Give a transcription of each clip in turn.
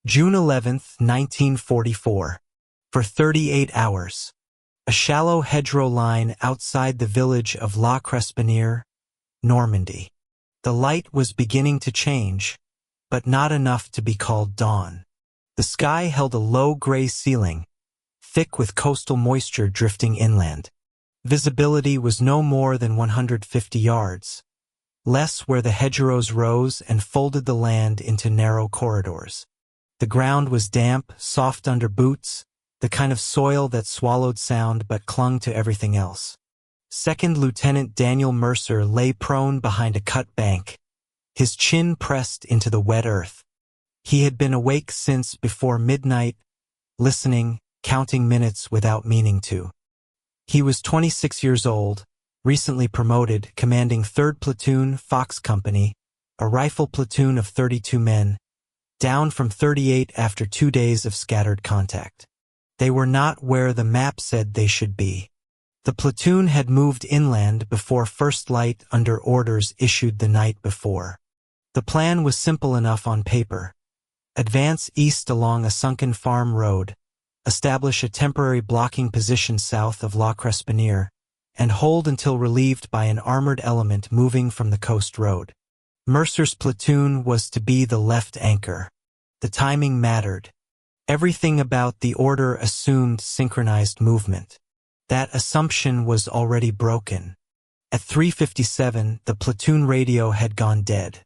June 11, 1944. For 38 hours. A shallow hedgerow line outside the village of La Crespinière, Normandy. The light was beginning to change, but not enough to be called dawn. The sky held a low gray ceiling, thick with coastal moisture drifting inland. Visibility was no more than 150 yards, less where the hedgerows rose and folded the land into narrow corridors. The ground was damp, soft under boots, the kind of soil that swallowed sound but clung to everything else. Second Lieutenant Daniel Mercer lay prone behind a cut bank, his chin pressed into the wet earth. He had been awake since before midnight, listening, counting minutes without meaning to. He was 26 years old, recently promoted, commanding 3rd Platoon, Fox Company, a rifle platoon of 32 men, down from 38 after 2 days of scattered contact. They were not where the map said they should be. The platoon had moved inland before first light under orders issued the night before. The plan was simple enough on paper. Advance east along a sunken farm road, establish a temporary blocking position south of La Crespinière, and hold until relieved by an armored element moving from the coast road. Mercer's platoon was to be the left anchor. The timing mattered. Everything about the order assumed synchronized movement. That assumption was already broken. At 3:57, the platoon radio had gone dead.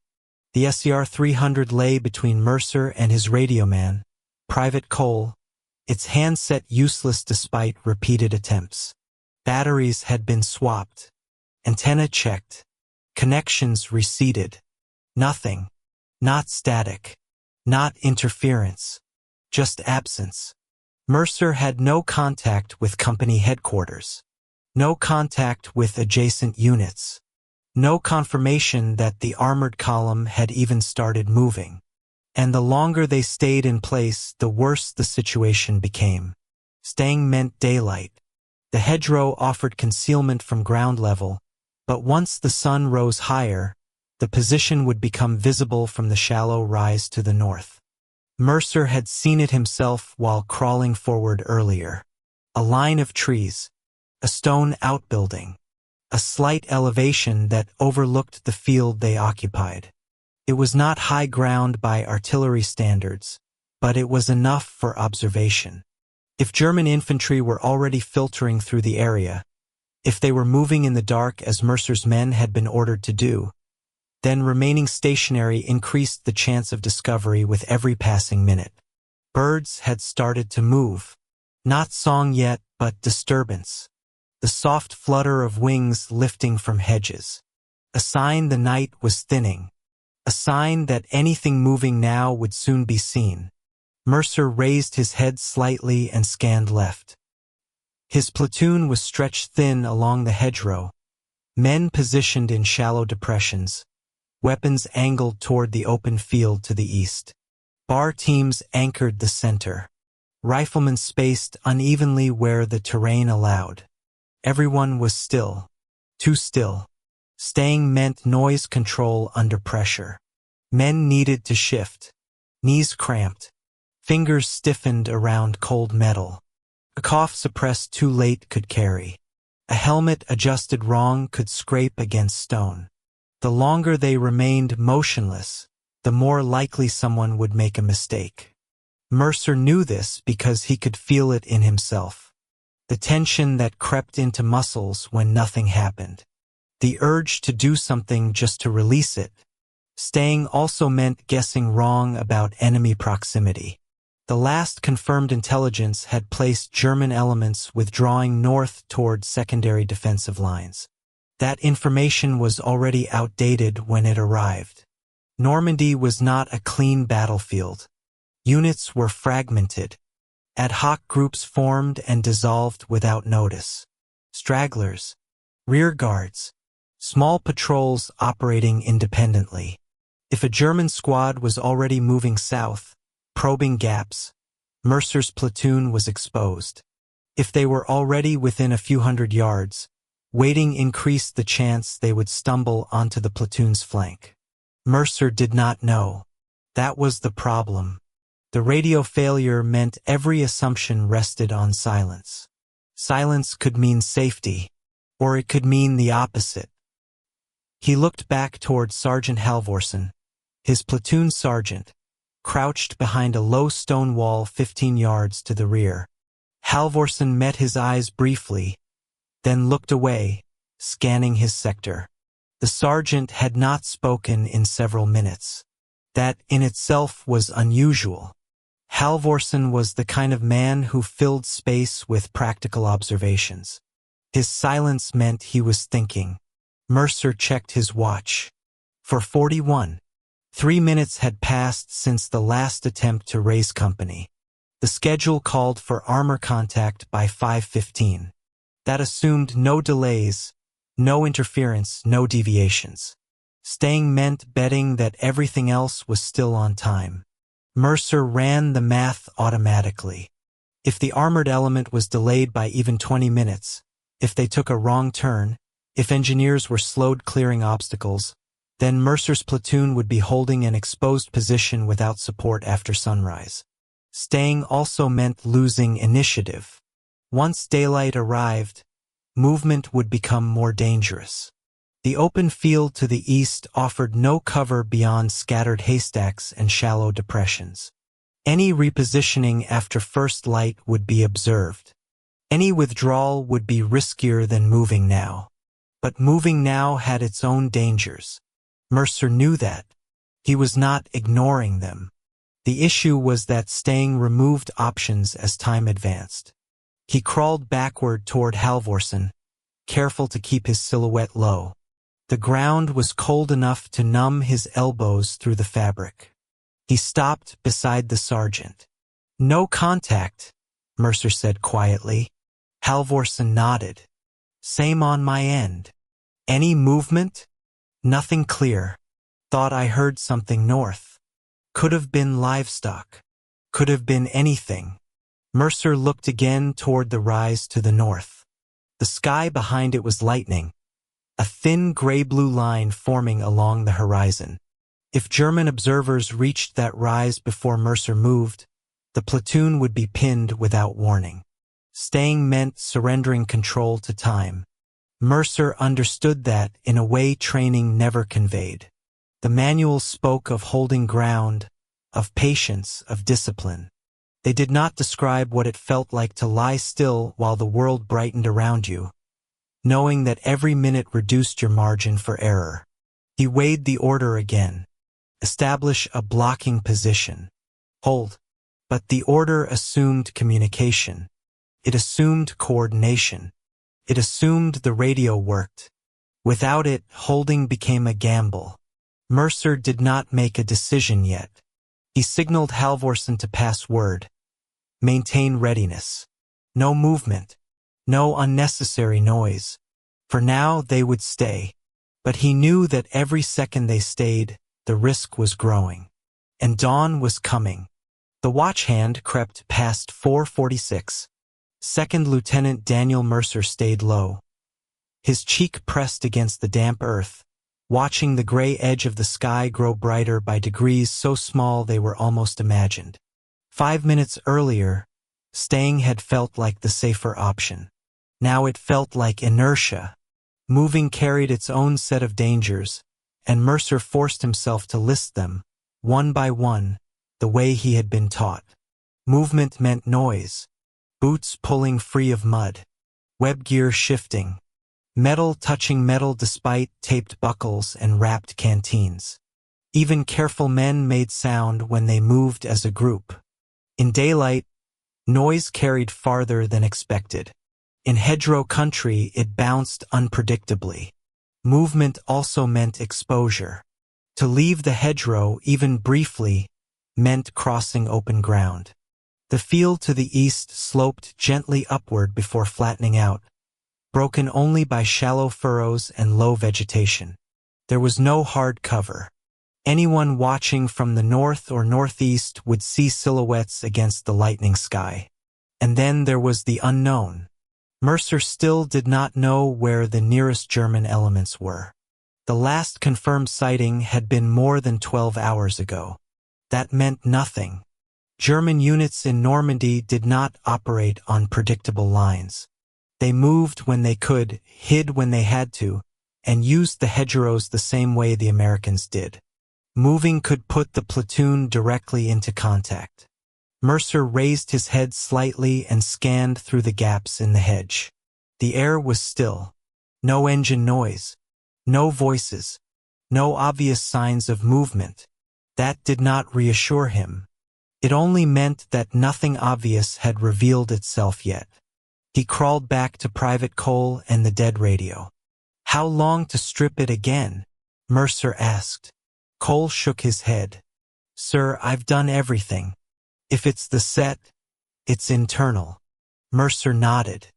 The SCR-300 lay between Mercer and his radioman, Private Cole, its handset useless despite repeated attempts. Batteries had been swapped. Antenna checked. Connections reseated. Nothing. Not static. Not interference. Just absence. Mercer had no contact with company headquarters. No contact with adjacent units. No confirmation that the armored column had even started moving. And the longer they stayed in place, the worse the situation became. Staying meant daylight. The hedgerow offered concealment from ground level, but once the sun rose higher, the position would become visible from the shallow rise to the north. Mercer had seen it himself while crawling forward earlier. A line of trees, a stone outbuilding, a slight elevation that overlooked the field they occupied. It was not high ground by artillery standards, but it was enough for observation. If German infantry were already filtering through the area, if they were moving in the dark as Mercer's men had been ordered to do, then remaining stationary increased the chance of discovery with every passing minute. Birds had started to move. Not song yet, but disturbance. The soft flutter of wings lifting from hedges. A sign the night was thinning. A sign that anything moving now would soon be seen. Mercer raised his head slightly and scanned left. His platoon was stretched thin along the hedgerow, men positioned in shallow depressions, weapons angled toward the open field to the east. Bar teams anchored the center. Riflemen spaced unevenly where the terrain allowed. Everyone was still. Too still. Staying meant noise control under pressure. Men needed to shift. Knees cramped. Fingers stiffened around cold metal. A cough suppressed too late could carry. A helmet adjusted wrong could scrape against stone. The longer they remained motionless, the more likely someone would make a mistake. Mercer knew this because he could feel it in himself. The tension that crept into muscles when nothing happened. The urge to do something just to release it. Staying also meant guessing wrong about enemy proximity. The last confirmed intelligence had placed German elements withdrawing north toward secondary defensive lines. That information was already outdated when it arrived. Normandy was not a clean battlefield. Units were fragmented. Ad hoc groups formed and dissolved without notice. Stragglers, rear guards, small patrols operating independently. If a German squad was already moving south, probing gaps, Mercer's platoon was exposed. If they were already within a few hundred yards, waiting increased the chance they would stumble onto the platoon's flank. Mercer did not know. That was the problem. The radio failure meant every assumption rested on silence. Silence could mean safety, or it could mean the opposite. He looked back toward Sergeant Halvorsen, his platoon sergeant, crouched behind a low stone wall 15 yards to the rear. Halvorsen met his eyes briefly, then looked away, scanning his sector. The sergeant had not spoken in several minutes. That in itself was unusual. Halvorsen was the kind of man who filled space with practical observations. His silence meant he was thinking. Mercer checked his watch. 4:41. 3 minutes had passed since the last attempt to raise company. The schedule called for armor contact by 5:15. That assumed no delays, no interference, no deviations. Staying meant betting that everything else was still on time. Mercer ran the math automatically. If the armored element was delayed by even 20 minutes, if they took a wrong turn, if engineers were slowed clearing obstacles, then Mercer's platoon would be holding an exposed position without support after sunrise. Staying also meant losing initiative. Once daylight arrived, movement would become more dangerous. The open field to the east offered no cover beyond scattered haystacks and shallow depressions. Any repositioning after first light would be observed. Any withdrawal would be riskier than moving now. But moving now had its own dangers. Mercer knew that. He was not ignoring them. The issue was that staying removed options as time advanced. He crawled backward toward Halvorsen, careful to keep his silhouette low. The ground was cold enough to numb his elbows through the fabric. He stopped beside the sergeant. "No contact," Mercer said quietly. Halvorsen nodded. "Same on my end." "Any movement?" "Nothing clear. Thought I heard something north. Could have been livestock. Could have been anything." Mercer looked again toward the rise to the north. The sky behind it was lightening, a thin gray-blue line forming along the horizon. If German observers reached that rise before Mercer moved, the platoon would be pinned without warning. Staying meant surrendering control to time. Mercer understood that in a way training never conveyed. The manual spoke of holding ground, of patience, of discipline. They did not describe what it felt like to lie still while the world brightened around you, knowing that every minute reduced your margin for error. He weighed the order again. Establish a blocking position. Hold. But the order assumed communication. It assumed coordination. It assumed the radio worked. Without it, holding became a gamble. Mercer did not make a decision yet. He signaled Halvorsen to pass word. Maintain readiness. No movement. No unnecessary noise. For now, they would stay. But he knew that every second they stayed, the risk was growing. And dawn was coming. The watch hand crept past 4:46. Second Lieutenant Daniel Mercer stayed low. His cheek pressed against the damp earth, watching the gray edge of the sky grow brighter by degrees so small they were almost imagined. 5 minutes earlier, staying had felt like the safer option. Now it felt like inertia. Moving carried its own set of dangers, and Mercer forced himself to list them, one by one, the way he had been taught. Movement meant noise. Boots pulling free of mud. Web gear shifting. Metal touching metal despite taped buckles and wrapped canteens. Even careful men made sound when they moved as a group. In daylight, noise carried farther than expected. In hedgerow country, it bounced unpredictably. Movement also meant exposure. To leave the hedgerow, even briefly, meant crossing open ground. The field to the east sloped gently upward before flattening out, broken only by shallow furrows and low vegetation. There was no hard cover. Anyone watching from the north or northeast would see silhouettes against the lightning sky. And then there was the unknown. Mercer still did not know where the nearest German elements were. The last confirmed sighting had been more than 12 hours ago. That meant nothing. German units in Normandy did not operate on predictable lines. They moved when they could, hid when they had to, and used the hedgerows the same way the Americans did. Moving could put the platoon directly into contact. Mercer raised his head slightly and scanned through the gaps in the hedge. The air was still. No engine noise. No voices. No obvious signs of movement. That did not reassure him. It only meant that nothing obvious had revealed itself yet. He crawled back to Private Cole and the dead radio. "How long to strip it again?" Mercer asked. Cole shook his head. "Sir, I've done everything. If it's the set, it's internal." Mercer nodded.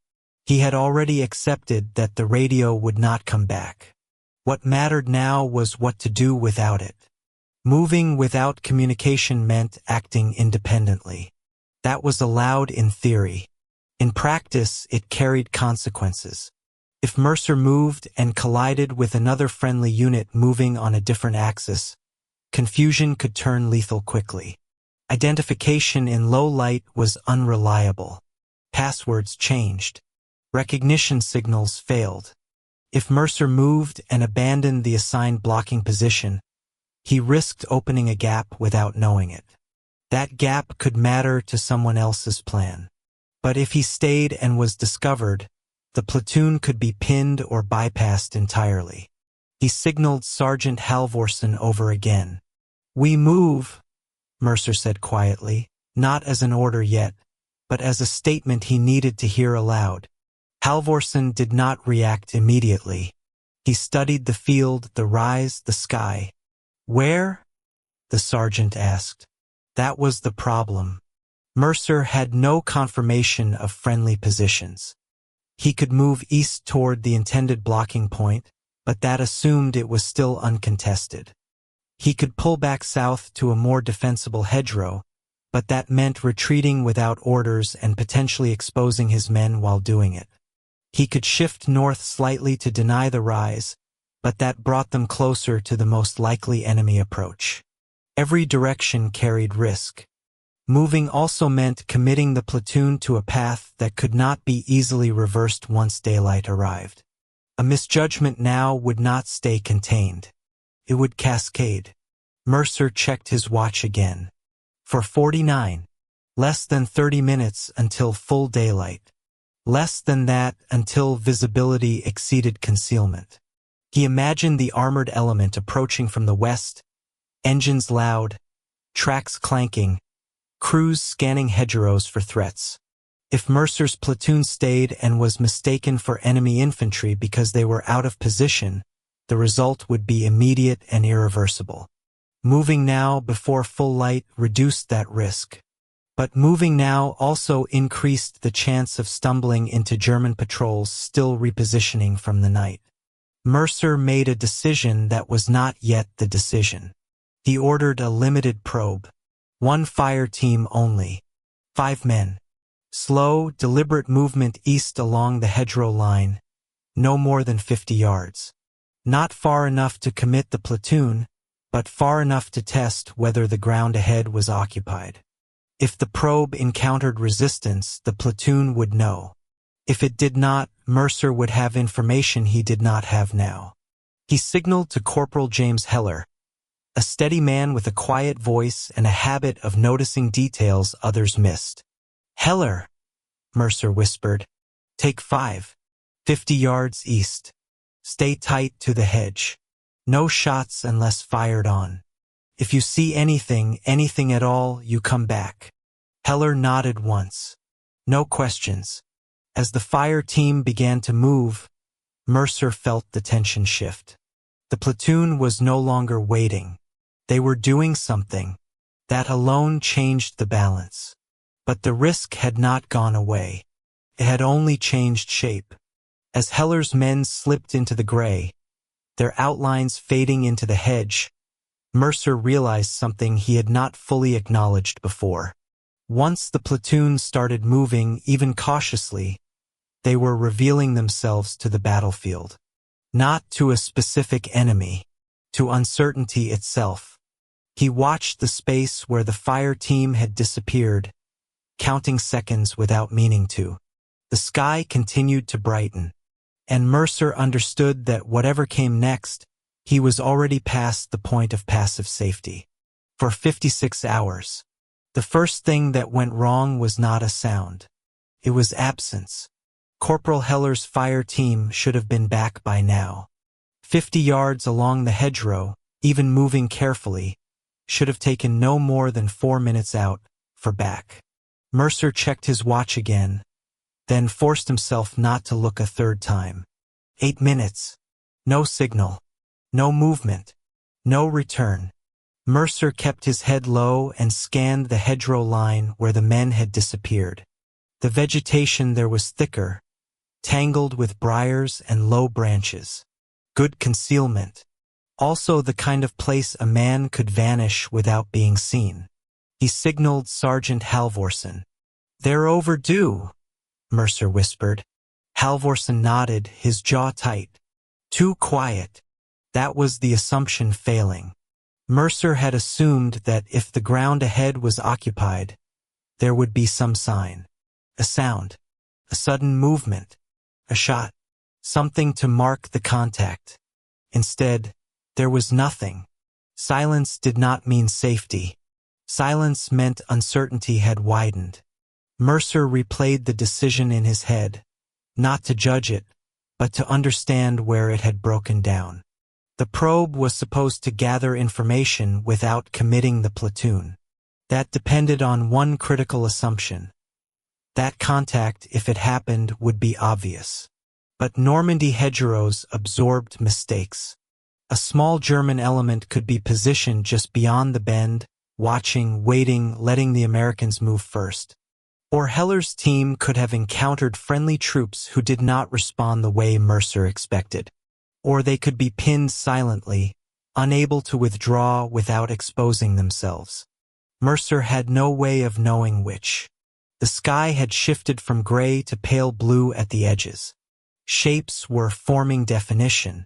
He had already accepted that the radio would not come back. What mattered now was what to do without it. Moving without communication meant acting independently. That was allowed in theory. In practice, it carried consequences. If Mercer moved and collided with another friendly unit moving on a different axis, confusion could turn lethal quickly. Identification in low light was unreliable. Passwords changed. Recognition signals failed. If Mercer moved and abandoned the assigned blocking position, he risked opening a gap without knowing it. That gap could matter to someone else's plan. But if he stayed and was discovered, the platoon could be pinned or bypassed entirely. He signaled Sergeant Halvorsen over again. "We move," Mercer said quietly, not as an order yet, but as a statement he needed to hear aloud. Halvorsen did not react immediately. He studied the field, the rise, the sky. "Where?" the sergeant asked. That was the problem. Mercer had no confirmation of friendly positions. He could move east toward the intended blocking point, but that assumed it was still uncontested. He could pull back south to a more defensible hedgerow, but that meant retreating without orders and potentially exposing his men while doing it. He could shift north slightly to deny the rise, but that brought them closer to the most likely enemy approach. Every direction carried risk. Moving also meant committing the platoon to a path that could not be easily reversed once daylight arrived. A misjudgment now would not stay contained. It would cascade. Mercer checked his watch again. 4:49. Less than 30 minutes until full daylight. Less than that until visibility exceeded concealment. He imagined the armored element approaching from the west, engines loud, tracks clanking, crews scanning hedgerows for threats. If Mercer's platoon stayed and was mistaken for enemy infantry because they were out of position, the result would be immediate and irreversible. Moving now before full light reduced that risk. But moving now also increased the chance of stumbling into German patrols still repositioning from the night. Mercer made a decision that was not yet the decision. He ordered a limited probe. 1 fire team only. 5 men. Slow, deliberate movement east along the hedgerow line. No more than 50 yards. Not far enough to commit the platoon, but far enough to test whether the ground ahead was occupied. If the probe encountered resistance, the platoon would know. If it did not, Mercer would have information he did not have now. He signaled to Corporal James Heller, a steady man with a quiet voice and a habit of noticing details others missed. "Heller," Mercer whispered, "take 5. 50 yards east. Stay tight to the hedge. No shots unless fired on. If you see anything at all, you come back." Heller nodded once. No questions. As the fire team began to move, Mercer felt the tension shift. The platoon was no longer waiting. They were doing something. That alone changed the balance. But the risk had not gone away. It had only changed shape. As Heller's men slipped into the gray, their outlines fading into the hedge, Mercer realized something he had not fully acknowledged before. Once the platoon started moving, even cautiously, they were revealing themselves to the battlefield. Not to a specific enemy, to uncertainty itself. He watched the space where the fire team had disappeared, counting seconds without meaning to. The sky continued to brighten, and Mercer understood that whatever came next, he was already past the point of passive safety. For 56 hours. The first thing that went wrong was not a sound. It was absence. Corporal Heller's fire team should have been back by now. 50 yards along the hedgerow, even moving carefully, should have taken no more than 4 minutes out for back. Mercer checked his watch again, then forced himself not to look a third time. 8 minutes. No signal. No movement. No return. Mercer kept his head low and scanned the hedgerow line where the men had disappeared. The vegetation there was thicker, tangled with briars and low branches. Good concealment. Also the kind of place a man could vanish without being seen. He signaled Sergeant Halvorsen. "They're overdue," Mercer whispered. Halvorsen nodded, his jaw tight. Too quiet. That was the assumption failing. Mercer had assumed that if the ground ahead was occupied, there would be some sign. A sound. A sudden movement. A shot. Something to mark the contact. Instead, there was nothing. Silence did not mean safety. Silence meant uncertainty had widened. Mercer replayed the decision in his head, not to judge it, but to understand where it had broken down. The probe was supposed to gather information without committing the platoon. That depended on one critical assumption. That contact, if it happened, would be obvious. But Normandy hedgerows absorbed mistakes. A small German element could be positioned just beyond the bend, watching, waiting, letting the Americans move first. Or Heller's team could have encountered friendly troops who did not respond the way Mercer expected. Or they could be pinned silently, unable to withdraw without exposing themselves. Mercer had no way of knowing which. The sky had shifted from gray to pale blue at the edges. Shapes were forming definition.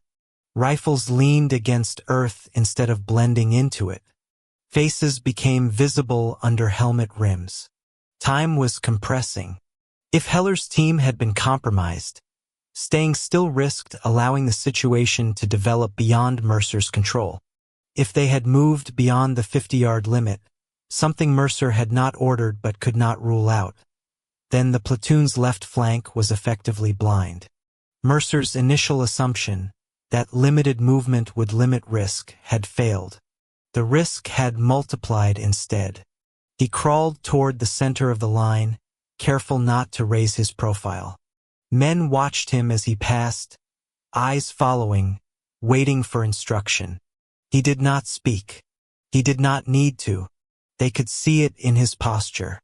Rifles leaned against earth instead of blending into it. Faces became visible under helmet rims. Time was compressing. If Heller's team had been compromised, staying still risked allowing the situation to develop beyond Mercer's control. If they had moved beyond the 50-yard limit, something Mercer had not ordered but could not rule out, then the platoon's left flank was effectively blind. Mercer's initial assumption, that limited movement would limit risk, had failed. The risk had multiplied instead. He crawled toward the center of the line, careful not to raise his profile. Men watched him as he passed, eyes following, waiting for instruction. He did not speak. He did not need to. They could see it in his posture.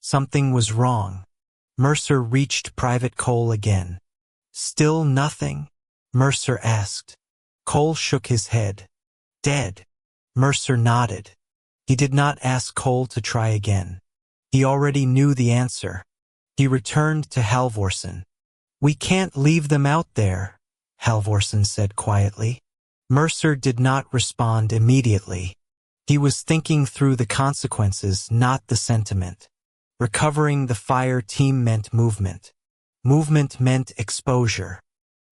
Something was wrong. Mercer reached Private Cole again. "Still nothing?" Mercer asked. Cole shook his head. "Dead." Mercer nodded. He did not ask Cole to try again. He already knew the answer. He returned to Halvorsen. "We can't leave them out there," Halvorsen said quietly. Mercer did not respond immediately. He was thinking through the consequences, not the sentiment. Recovering the fire team meant movement. Movement meant exposure.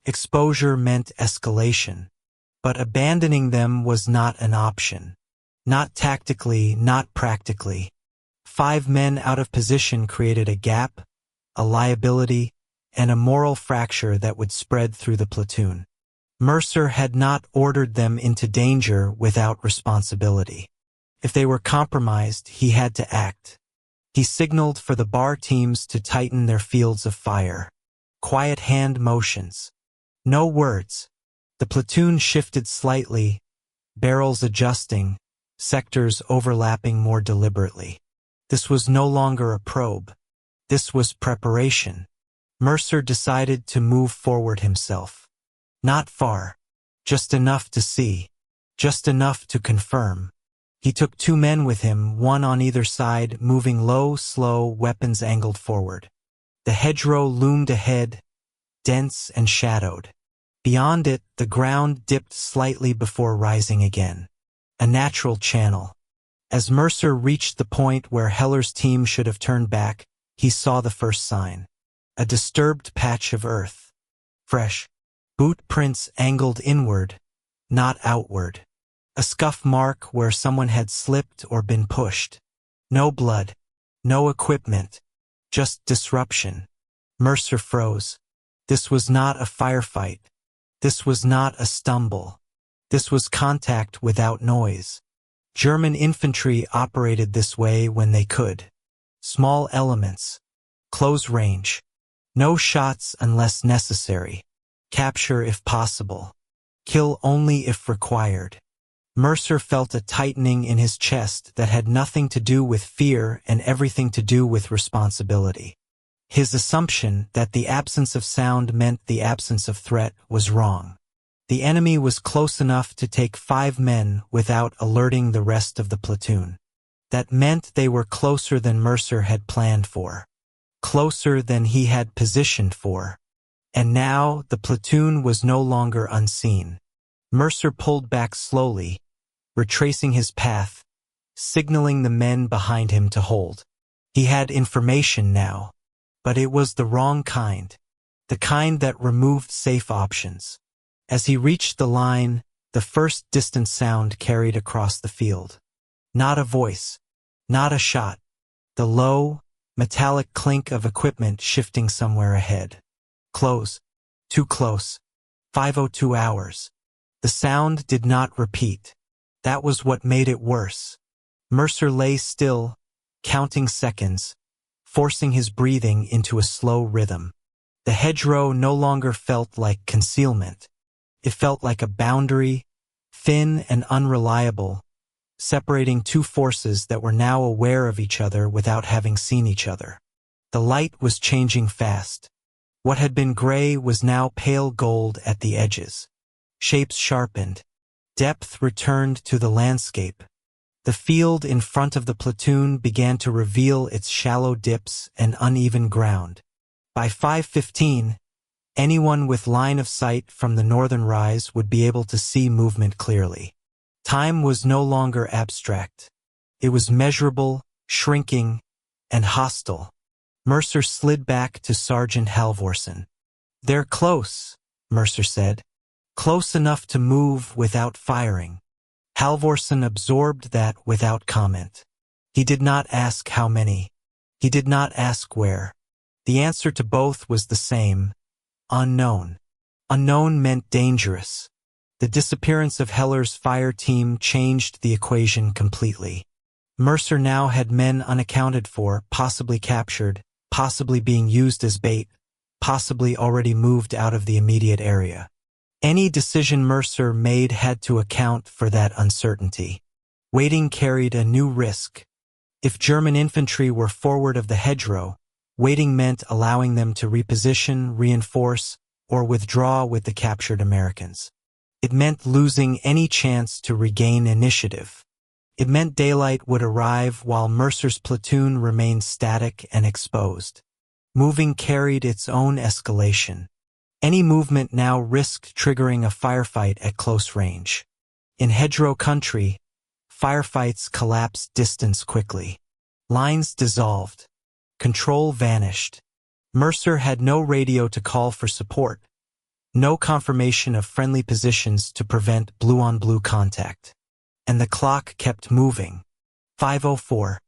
Exposure meant escalation. But abandoning them was not an option. Not tactically, not practically. 5 men out of position created a gap, a liability, and a moral fracture that would spread through the platoon. Mercer had not ordered them into danger without responsibility. If they were compromised, he had to act. He signaled for the bar teams to tighten their fields of fire. Quiet hand motions. No words. The platoon shifted slightly, barrels adjusting, sectors overlapping more deliberately. This was no longer a probe. This was preparation. Mercer decided to move forward himself. Not far. Just enough to see. Just enough to confirm. He took 2 men with him, one on either side, moving low, slow, weapons angled forward. The hedgerow loomed ahead, dense and shadowed. Beyond it, the ground dipped slightly before rising again. A natural channel. As Mercer reached the point where Heller's team should have turned back, he saw the first sign. A disturbed patch of earth. Fresh. Boot prints angled inward, not outward. A scuff mark where someone had slipped or been pushed. No blood. No equipment. Just disruption. Mercer froze. This was not a firefight. This was not a stumble. This was contact without noise. German infantry operated this way when they could. Small elements. Close range. No shots unless necessary. Capture if possible. Kill only if required. Mercer felt a tightening in his chest that had nothing to do with fear and everything to do with responsibility. His assumption that the absence of sound meant the absence of threat was wrong. The enemy was close enough to take 5 men without alerting the rest of the platoon. That meant they were closer than Mercer had planned for. Closer than he had positioned for. And now the platoon was no longer unseen. Mercer pulled back slowly, retracing his path, signaling the men behind him to hold. He had information now, but it was the wrong kind, the kind that removed safe options. As he reached the line, the first distant sound carried across the field. Not a voice, not a shot, the low, metallic clink of equipment shifting somewhere ahead. Close, too close, 5:02 hours. The sound did not repeat. That was what made it worse. Mercer lay still, counting seconds, forcing his breathing into a slow rhythm. The hedgerow no longer felt like concealment. It felt like a boundary, thin and unreliable, separating two forces that were now aware of each other without having seen each other. The light was changing fast. What had been gray was now pale gold at the edges. Shapes sharpened. Depth returned to the landscape. The field in front of the platoon began to reveal its shallow dips and uneven ground. By 5:15, anyone with line of sight from the northern rise would be able to see movement clearly. Time was no longer abstract. It was measurable, shrinking, and hostile. Mercer slid back to Sergeant Halvorsen. "They're close," Mercer said. "Close enough to move without firing." Halvorsen absorbed that without comment. He did not ask how many. He did not ask where. The answer to both was the same: unknown. Unknown meant dangerous. The disappearance of Heller's fire team changed the equation completely. Mercer now had men unaccounted for, possibly captured, possibly being used as bait, possibly already moved out of the immediate area. Any decision Mercer made had to account for that uncertainty. Waiting carried a new risk. If German infantry were forward of the hedgerow, waiting meant allowing them to reposition, reinforce, or withdraw with the captured Americans. It meant losing any chance to regain initiative. It meant daylight would arrive while Mercer's platoon remained static and exposed. Moving carried its own escalation. Any movement now risked triggering a firefight at close range. In hedgerow country, firefights collapsed distance quickly. Lines dissolved. Control vanished. Mercer had no radio to call for support, no confirmation of friendly positions to prevent blue-on-blue contact. And the clock kept moving. 5:04.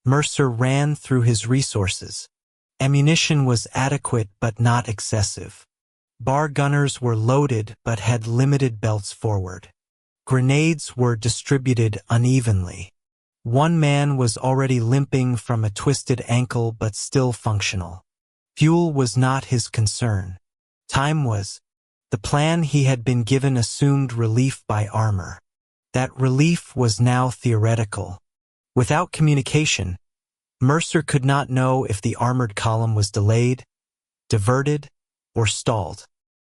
Mercer ran through his resources. Ammunition was adequate but not excessive. Bar gunners were loaded but had limited belts forward. Grenades were distributed unevenly. One man was already limping from a twisted ankle but still functional. Fuel was not his concern. Time was. The plan he had been given assumed relief by armor. That relief was now theoretical. Without communication, Mercer could not know if the armored column was delayed, diverted, or stalled.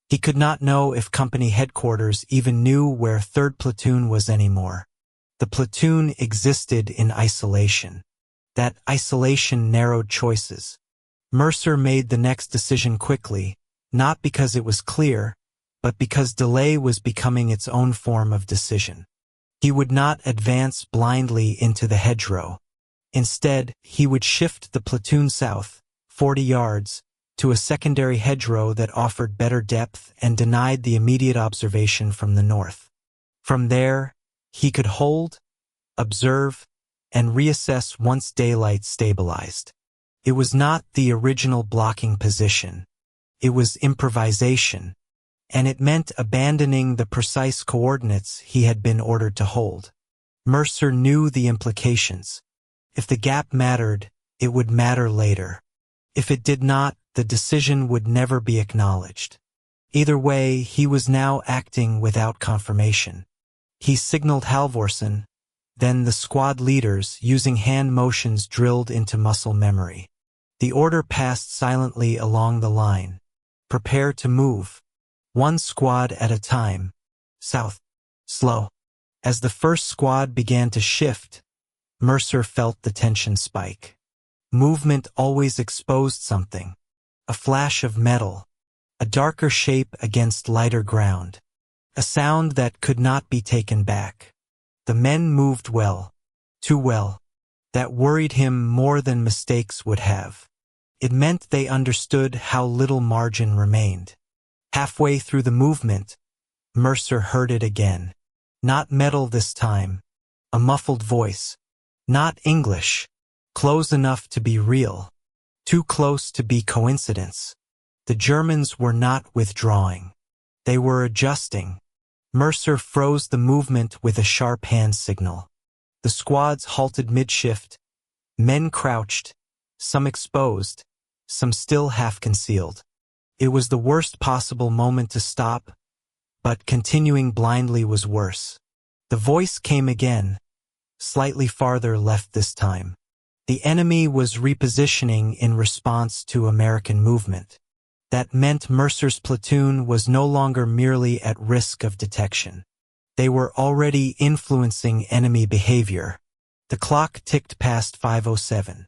He could not know if company headquarters even knew where 3rd Platoon was anymore. The platoon existed in isolation. That isolation narrowed choices. Mercer made the next decision quickly, not because it was clear, but because delay was becoming its own form of decision. He would not advance blindly into the hedgerow. Instead, he would shift the platoon south, 40 yards, to a secondary hedgerow that offered better depth and denied the immediate observation from the north. From there, he could hold, observe, and reassess once daylight stabilized. It was not the original blocking position. It was improvisation, and it meant abandoning the precise coordinates he had been ordered to hold. Mercer knew the implications. If the gap mattered, it would matter later. If it did not, the decision would never be acknowledged. Either way, he was now acting without confirmation. He signaled Halvorsen, then the squad leaders, using hand motions drilled into muscle memory. The order passed silently along the line. Prepare to move. One squad at a time. South. Slow. As the first squad began to shift, Mercer felt the tension spike. Movement always exposed something. A flash of metal. A darker shape against lighter ground. A sound that could not be taken back. The men moved well. Too well. That worried him more than mistakes would have. It meant they understood how little margin remained. Halfway through the movement, Mercer heard it again. Not metal this time. A muffled voice. Not English. Close enough to be real. Too close to be coincidence. The Germans were not withdrawing. They were adjusting. Mercer froze the movement with a sharp hand signal. The squads halted mid-shift. Men crouched, some exposed, some still half-concealed. It was the worst possible moment to stop, but continuing blindly was worse. The voice came again, slightly farther left this time. The enemy was repositioning in response to American movement. That meant Mercer's platoon was no longer merely at risk of detection. They were already influencing enemy behavior. The clock ticked past 5:07.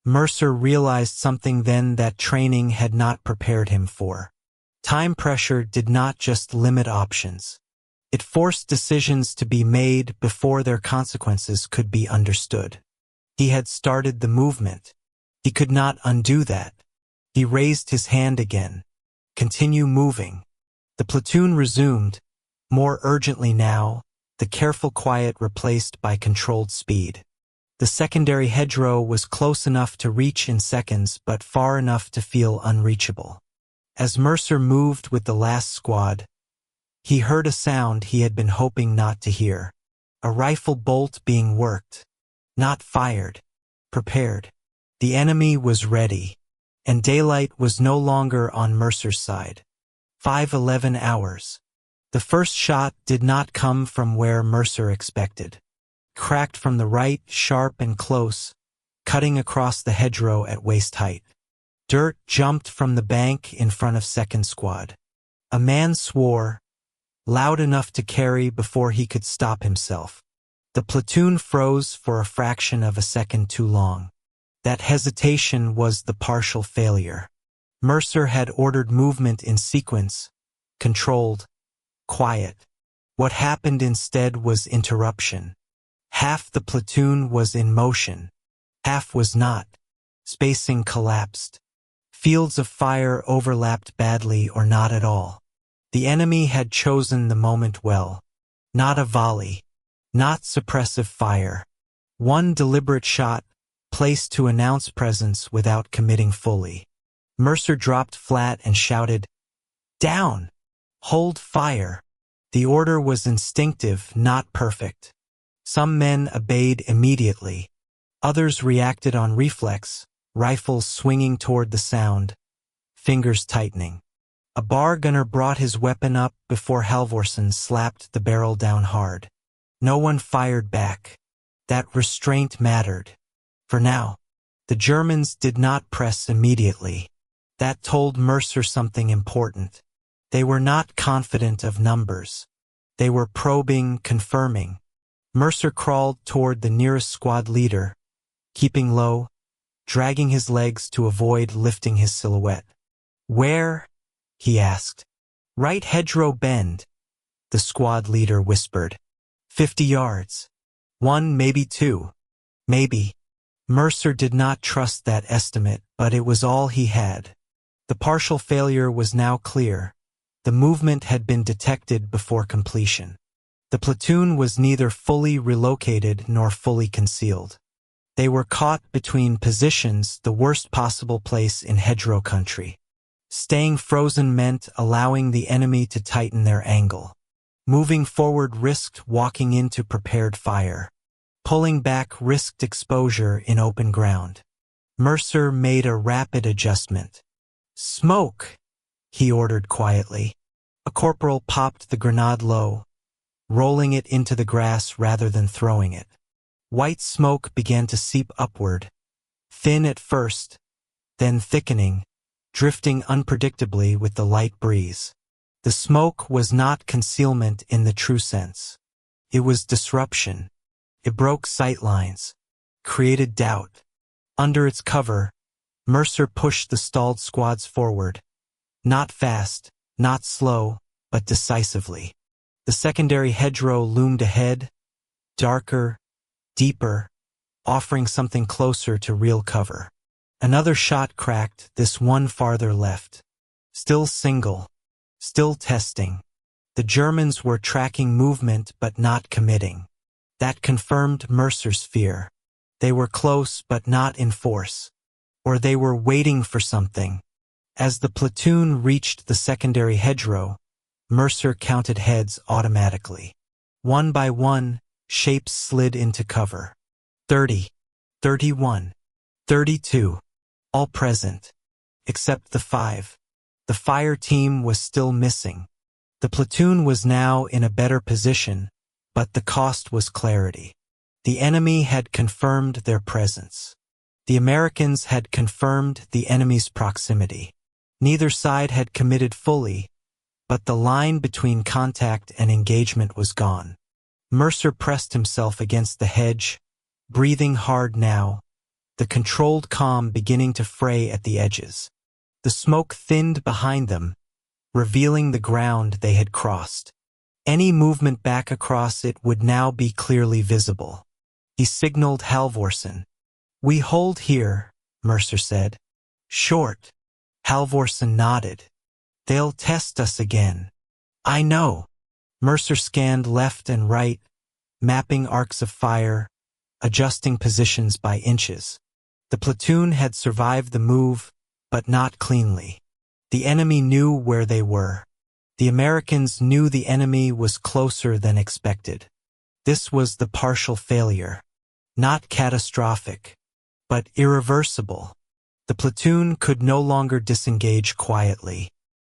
Mercer realized something then that training had not prepared him for. Time pressure did not just limit options. It forced decisions to be made before their consequences could be understood. He had started the movement. He could not undo that. He raised his hand again. Continue moving. The platoon resumed, more urgently now, the careful quiet replaced by controlled speed. The secondary hedgerow was close enough to reach in seconds but far enough to feel unreachable. As Mercer moved with the last squad, he heard a sound he had been hoping not to hear. A rifle bolt being worked. Not fired. Prepared. The enemy was ready. And daylight was no longer on Mercer's side. 5:11 hours. The first shot did not come from where Mercer expected. Cracked from the right, sharp and close, cutting across the hedgerow at waist height. Dirt jumped from the bank in front of second squad. A man swore, loud enough to carry before he could stop himself. The platoon froze for a fraction of a second too long. That hesitation was the partial failure. Mercer had ordered movement in sequence, controlled, quiet. What happened instead was interruption. Half the platoon was in motion. Half was not. Spacing collapsed. Fields of fire overlapped badly or not at all. The enemy had chosen the moment well. Not a volley. Not suppressive fire. One deliberate shot, placed to announce presence without committing fully. Mercer dropped flat and shouted, "Down! Hold fire!" The order was instinctive, not perfect. Some men obeyed immediately. Others reacted on reflex, rifles swinging toward the sound, fingers tightening. A bar gunner brought his weapon up before Halvorsen slapped the barrel down hard. No one fired back. That restraint mattered. For now, the Germans did not press immediately. That told Mercer something important. They were not confident of numbers. They were probing, confirming. Mercer crawled toward the nearest squad leader, keeping low, dragging his legs to avoid lifting his silhouette. "Where?" he asked. "Right hedgerow bend," the squad leader whispered. 50 yards. 1, maybe 2. Maybe. Mercer did not trust that estimate, but it was all he had. The partial failure was now clear. The movement had been detected before completion. The platoon was neither fully relocated nor fully concealed. They were caught between positions, the worst possible place in hedgerow country. Staying frozen meant allowing the enemy to tighten their angle. Moving forward risked walking into prepared fire. Pulling back risked exposure in open ground. Mercer made a rapid adjustment. "Smoke!" he ordered quietly. A corporal popped the grenade low, rolling it into the grass rather than throwing it. White smoke began to seep upward, thin at first, then thickening, drifting unpredictably with the light breeze. The smoke was not concealment in the true sense. It was disruption. It broke sight lines, created doubt. Under its cover, Mercer pushed the stalled squads forward. Not fast, not slow, but decisively. The secondary hedgerow loomed ahead, darker, deeper, offering something closer to real cover. Another shot cracked, this one farther left. Still single. Still testing. The Germans were tracking movement but not committing. That confirmed Mercer's fear. They were close but not in force. Or they were waiting for something. As the platoon reached the secondary hedgerow, Mercer counted heads automatically. One by one, shapes slid into cover. 30, 31, 32, all present. Except the 5. The fire team was still missing. The platoon was now in a better position, but the cost was clarity. The enemy had confirmed their presence. The Americans had confirmed the enemy's proximity. Neither side had committed fully, but the line between contact and engagement was gone. Mercer pressed himself against the hedge, breathing hard now, the controlled calm beginning to fray at the edges. The smoke thinned behind them, revealing the ground they had crossed. Any movement back across it would now be clearly visible. He signaled Halvorsen. "We hold here," Mercer said. "Short." Halvorsen nodded. "They'll test us again." "I know." Mercer scanned left and right, mapping arcs of fire, adjusting positions by inches. The platoon had survived the move, but not cleanly. The enemy knew where they were. The Americans knew the enemy was closer than expected. This was the partial failure. Not catastrophic, but irreversible. The platoon could no longer disengage quietly.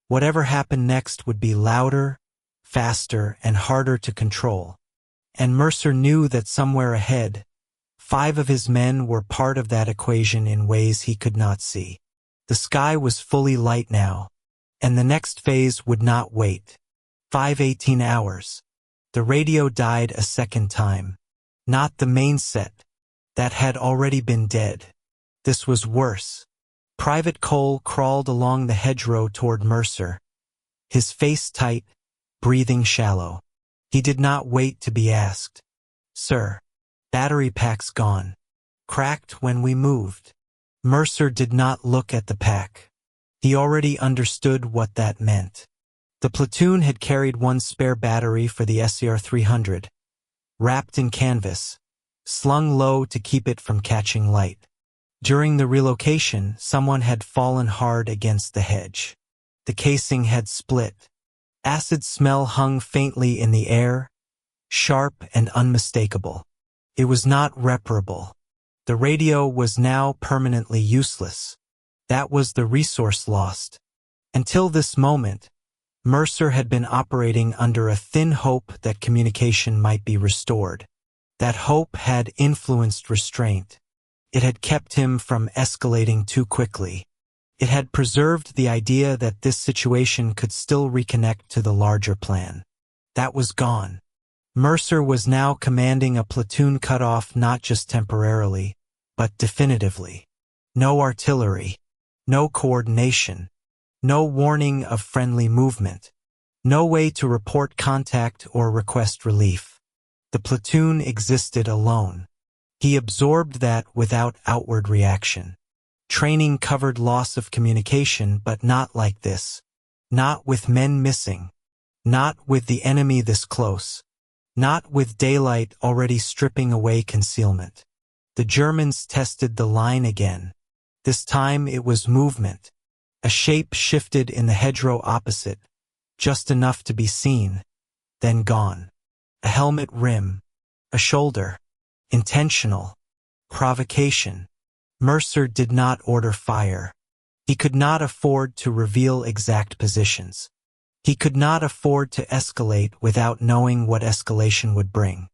Whatever happened next would be louder, faster, and harder to control. And Mercer knew that somewhere ahead, 5 of his men were part of that equation in ways he could not see. The sky was fully light now, and the next phase would not wait. 18 hours. The radio died a second time. Not the main set. That had already been dead. This was worse. Private Cole crawled along the hedgerow toward Mercer, his face tight, breathing shallow. He did not wait to be asked. "Sir, battery pack's gone. Cracked when we moved." Mercer did not look at the pack. He already understood what that meant. The platoon had carried one spare battery for the SCR-300, wrapped in canvas, slung low to keep it from catching light. During the relocation, someone had fallen hard against the hedge. The casing had split. Acid smell hung faintly in the air, sharp and unmistakable. It was not reparable. The radio was now permanently useless. That was the resource lost. Until this moment, Mercer had been operating under a thin hope that communication might be restored. That hope had influenced restraint. It had kept him from escalating too quickly. It had preserved the idea that this situation could still reconnect to the larger plan. That was gone. Mercer was now commanding a platoon cut off not just temporarily, but definitively. No artillery. No coordination. No warning of friendly movement. No way to report contact or request relief. The platoon existed alone. He absorbed that without outward reaction. Training covered loss of communication, but not like this. Not with men missing. Not with the enemy this close. Not with daylight already stripping away concealment. The Germans tested the line again. This time it was movement. A shape shifted in the hedgerow opposite, just enough to be seen, then gone. A helmet rim. A shoulder. Intentional. Provocation. Mercer did not order fire. He could not afford to reveal exact positions. He could not afford to escalate without knowing what escalation would bring.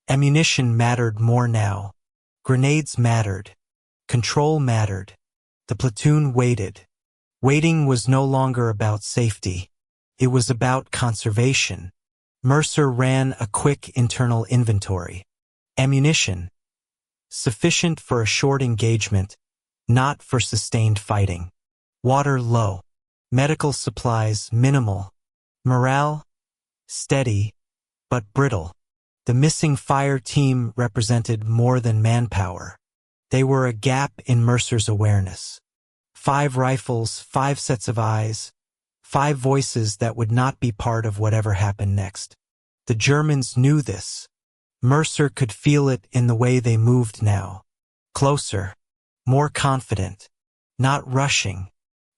Ammunition mattered more now. Grenades mattered. Control mattered. The platoon waited. Waiting was no longer about safety. It was about conservation. Mercer ran a quick internal inventory. Ammunition. Sufficient for a short engagement, not for sustained fighting. Water low. Medical supplies minimal. Morale? Steady, but brittle. The missing fire team represented more than manpower. They were a gap in Mercer's awareness. 5 rifles, 5 sets of eyes, 5 voices that would not be part of whatever happened next. The Germans knew this. Mercer could feel it in the way they moved now. Closer, more confident, not rushing,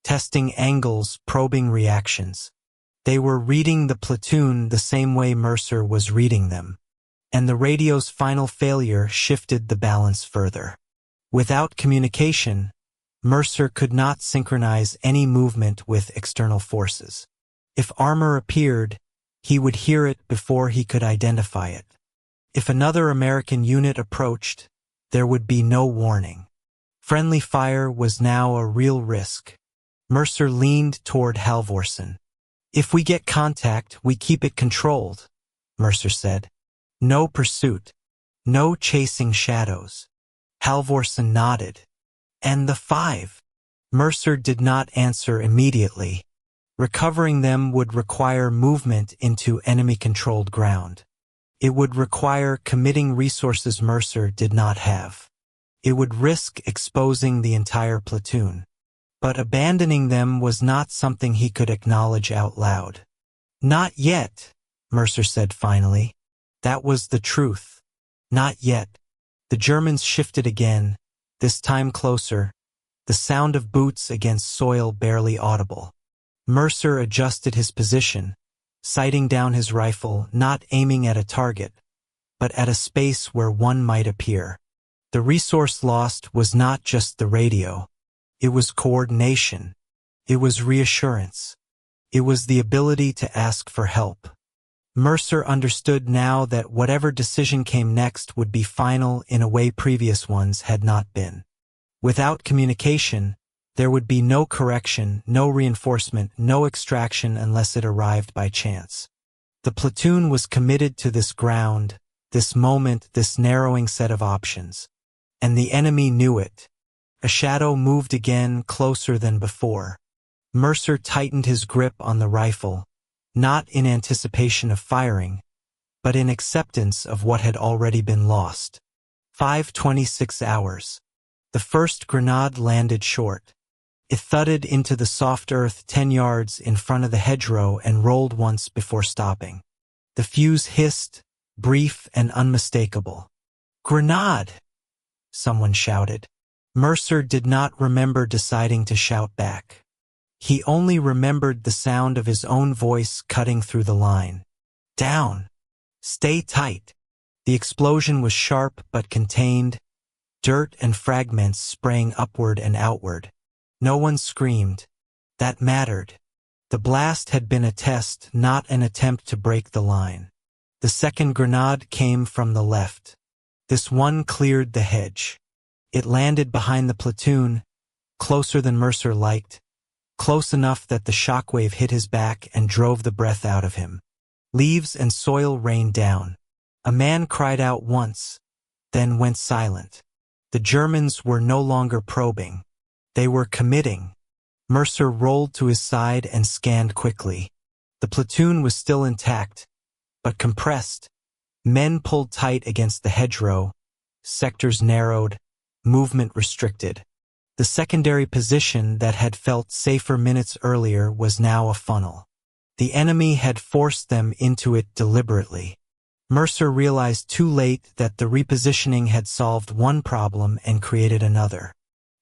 testing angles, probing reactions. They were reading the platoon the same way Mercer was reading them. And the radio's final failure shifted the balance further. Without communication, Mercer could not synchronize any movement with external forces. If armor appeared, he would hear it before he could identify it. If another American unit approached, there would be no warning. Friendly fire was now a real risk. Mercer leaned toward Halvorsen. "If we get contact, we keep it controlled," Mercer said. "No pursuit. No chasing shadows." Halvorsen nodded. "And the 5?" Mercer did not answer immediately. Recovering them would require movement into enemy-controlled ground. It would require committing resources Mercer did not have. It would risk exposing the entire platoon. But abandoning them was not something he could acknowledge out loud. "Not yet," Mercer said finally. That was the truth. Not yet. The Germans shifted again, this time closer, the sound of boots against soil barely audible. Mercer adjusted his position, sighting down his rifle, not aiming at a target, but at a space where one might appear. The resource lost was not just the radio. It was coordination. It was reassurance. It was the ability to ask for help. Mercer understood now that whatever decision came next would be final in a way previous ones had not been. Without communication, there would be no correction, no reinforcement, no extraction unless it arrived by chance. The platoon was committed to this ground, this moment, this narrowing set of options. And the enemy knew it. A shadow moved again, closer than before. Mercer tightened his grip on the rifle, not in anticipation of firing, but in acceptance of what had already been lost. 5:26 hours. The first grenade landed short. It thudded into the soft earth 10 yards in front of the hedgerow and rolled once before stopping. The fuse hissed, brief and unmistakable. "Grenade!" someone shouted. Mercer did not remember deciding to shout back. He only remembered the sound of his own voice cutting through the line. "Down! Stay tight!" The explosion was sharp but contained, dirt and fragments spraying upward and outward. No one screamed. That mattered. The blast had been a test, not an attempt to break the line. The second grenade came from the left. This one cleared the hedge. It landed behind the platoon, closer than Mercer liked, close enough that the shockwave hit his back and drove the breath out of him. Leaves and soil rained down. A man cried out once, then went silent. The Germans were no longer probing. They were committing. Mercer rolled to his side and scanned quickly. The platoon was still intact, but compressed, Men pulled tight against the hedgerow, sectors narrowed, movement restricted. The secondary position that had felt safer minutes earlier was now a funnel. The enemy had forced them into it deliberately. Mercer realized too late that the repositioning had solved one problem and created another.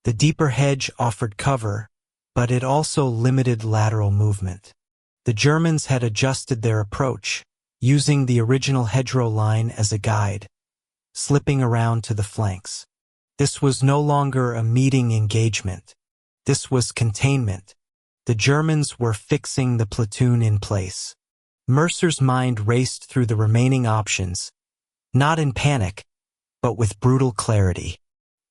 The deeper hedge offered cover, but it also limited lateral movement. The Germans had adjusted their approach, using the original hedgerow line as a guide, slipping around to the flanks. This was no longer a meeting engagement. This was containment. The Germans were fixing the platoon in place. Mercer's mind raced through the remaining options, not in panic, but with brutal clarity.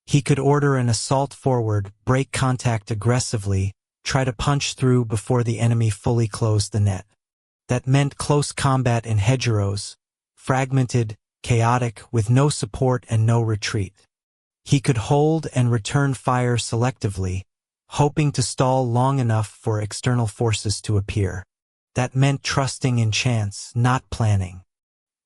He could order an assault forward, break contact aggressively, try to punch through before the enemy fully closed the net. That meant close combat in hedgerows, fragmented, chaotic, with no support and no retreat. He could hold and return fire selectively, hoping to stall long enough for external forces to appear. That meant trusting in chance, not planning.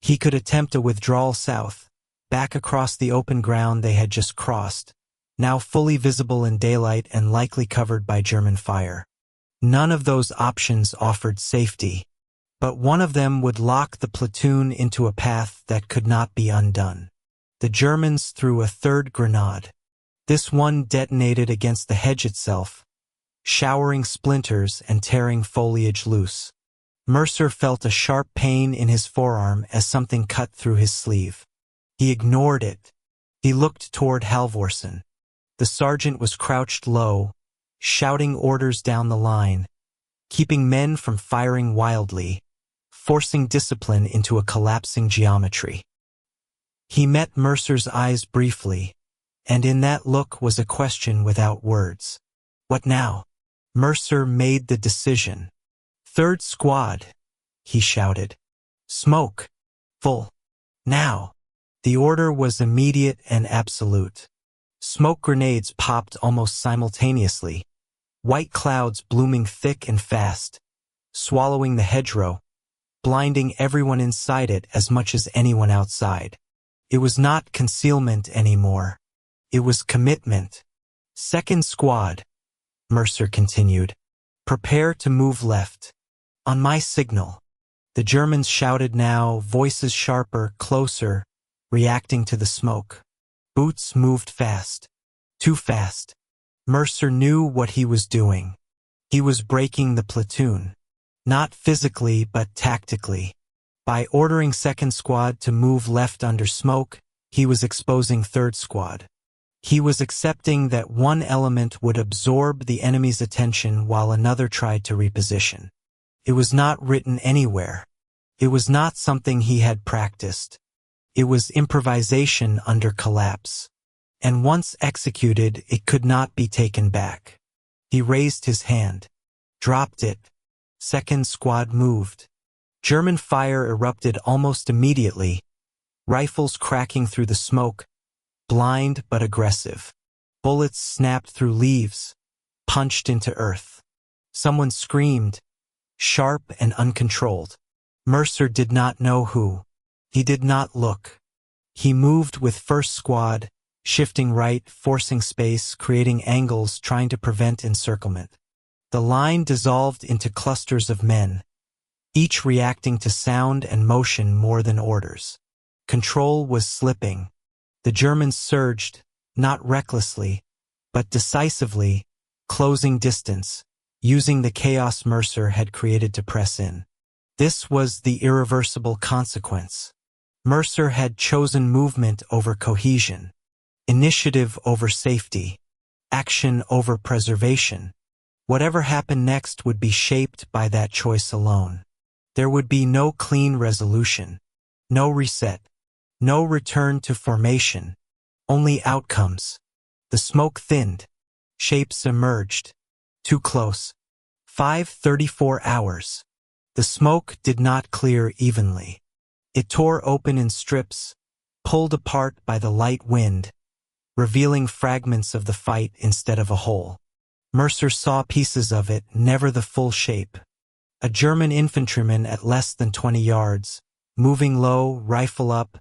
He could attempt a withdrawal south, back across the open ground they had just crossed, now fully visible in daylight and likely covered by German fire. None of those options offered safety, but one of them would lock the platoon into a path that could not be undone. The Germans threw a third grenade. This one detonated against the hedge itself, showering splinters and tearing foliage loose. Mercer felt a sharp pain in his forearm as something cut through his sleeve. He ignored it. He looked toward Halvorsen. The sergeant was crouched low, shouting orders down the line, keeping men from firing wildly, forcing discipline into a collapsing geometry. He met Mercer's eyes briefly, and in that look was a question without words. What now? Mercer made the decision. "Third squad," he shouted. "Smoke. Full. Now." The order was immediate and absolute. Smoke grenades popped almost simultaneously, white clouds blooming thick and fast, swallowing the hedgerow, blinding everyone inside it as much as anyone outside. It was not concealment anymore. It was commitment. "Second squad," Mercer continued. "Prepare to move left. On my signal." The Germans shouted now, voices sharper, closer, reacting to the smoke. Boots moved fast. Too fast. Mercer knew what he was doing. He was breaking the platoon. Not physically, but tactically. By ordering second squad to move left under smoke, he was exposing third squad. He was accepting that one element would absorb the enemy's attention while another tried to reposition. It was not written anywhere. It was not something he had practiced. It was improvisation under collapse. And once executed, it could not be taken back. He raised his hand. Dropped it. Second squad moved. German fire erupted almost immediately, rifles cracking through the smoke, blind but aggressive. Bullets snapped through leaves, punched into earth. Someone screamed, sharp and uncontrolled. Mercer did not know who. He did not look. He moved with first squad, shifting right, forcing space, creating angles, trying to prevent encirclement. The line dissolved into clusters of men, each reacting to sound and motion more than orders. Control was slipping. The Germans surged, not recklessly, but decisively, closing distance, using the chaos Mercer had created to press in. This was the irreversible consequence. Mercer had chosen movement over cohesion, initiative over safety, action over preservation. Whatever happened next would be shaped by that choice alone. There would be no clean resolution, no reset, no return to formation, only outcomes. The smoke thinned. Shapes emerged. Too close. 5:34 hours. The smoke did not clear evenly. It tore open in strips, pulled apart by the light wind, revealing fragments of the fight instead of a whole. Mercer saw pieces of it, never the full shape. A German infantryman at less than 20 yards, moving low, rifle up,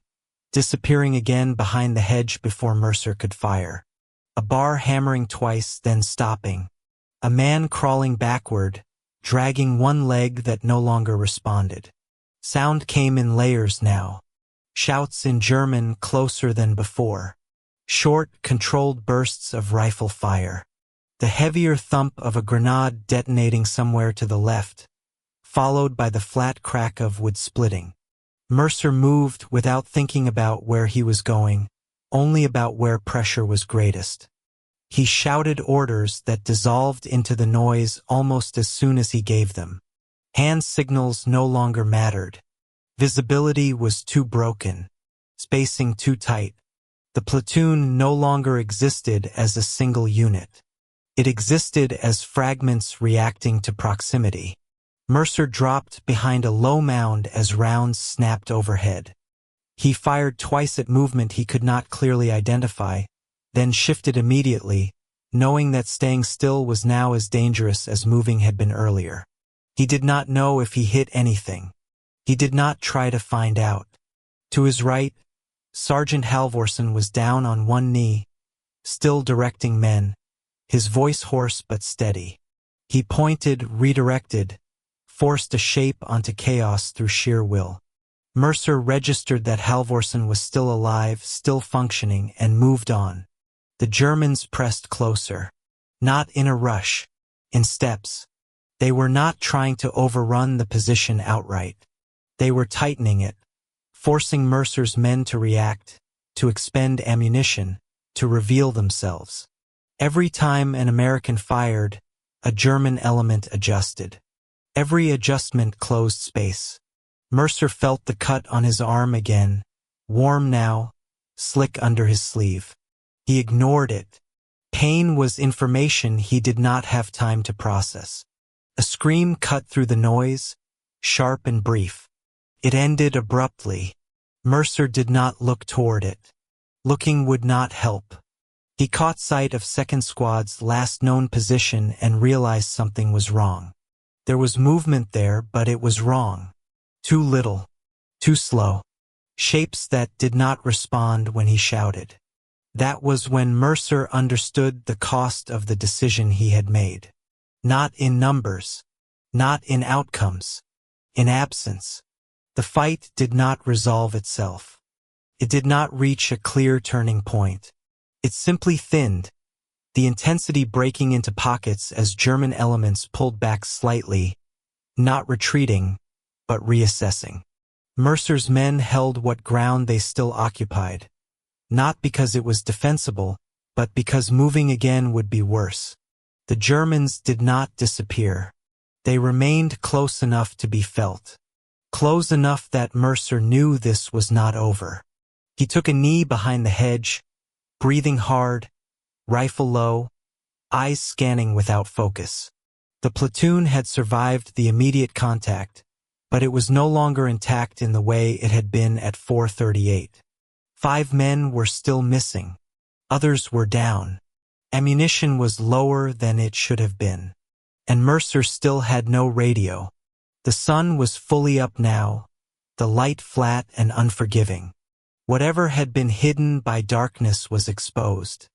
disappearing again behind the hedge before Mercer could fire. A bar hammering twice, then stopping. A man crawling backward, dragging one leg that no longer responded. Sound came in layers now. Shouts in German closer than before. Short, controlled bursts of rifle fire. The heavier thump of a grenade detonating somewhere to the left, followed by the flat crack of wood splitting. Mercer moved without thinking about where he was going, only about where pressure was greatest. He shouted orders that dissolved into the noise almost as soon as he gave them. Hand signals no longer mattered. Visibility was too broken. Spacing too tight. The platoon no longer existed as a single unit. It existed as fragments reacting to proximity. Mercer dropped behind a low mound as rounds snapped overhead. He fired twice at movement he could not clearly identify, then shifted immediately, knowing that staying still was now as dangerous as moving had been earlier. He did not know if he hit anything. He did not try to find out. To his right, Sergeant Halvorsen was down on one knee, still directing men, his voice hoarse but steady. He pointed, redirected, forced a shape onto chaos through sheer will. Mercer registered that Halvorsen was still alive, still functioning, and moved on. The Germans pressed closer. Not in a rush. In steps. They were not trying to overrun the position outright. They were tightening it, forcing Mercer's men to react, to expend ammunition, to reveal themselves. Every time an American fired, a German element adjusted. Every adjustment closed space. Mercer felt the cut on his arm again, warm now, slick under his sleeve. He ignored it. Pain was information he did not have time to process. A scream cut through the noise, sharp and brief. It ended abruptly. Mercer did not look toward it. Looking would not help. He caught sight of Second Squad's last known position and realized something was wrong. There was movement there, but it was wrong. Too little. Too slow. Shapes that did not respond when he shouted. That was when Mercer understood the cost of the decision he had made. Not in numbers. Not in outcomes. In absence. The fight did not resolve itself. It did not reach a clear turning point. It simply thinned, the intensity breaking into pockets as German elements pulled back slightly, not retreating, but reassessing. Mercer's men held what ground they still occupied, not because it was defensible, but because moving again would be worse. The Germans did not disappear. They remained close enough to be felt. Close enough that Mercer knew this was not over. He took a knee behind the hedge, breathing hard, rifle low, eyes scanning without focus. The platoon had survived the immediate contact, but it was no longer intact in the way it had been at 4:38. 5 men were still missing. Others were down. Ammunition was lower than it should have been. And Mercer still had no radio. The sun was fully up now, the light flat and unforgiving. Whatever had been hidden by darkness was exposed.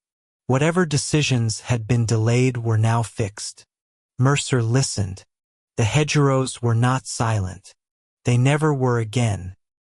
Whatever decisions had been delayed were now fixed. Mercer listened. The hedgerows were not silent. They never were again.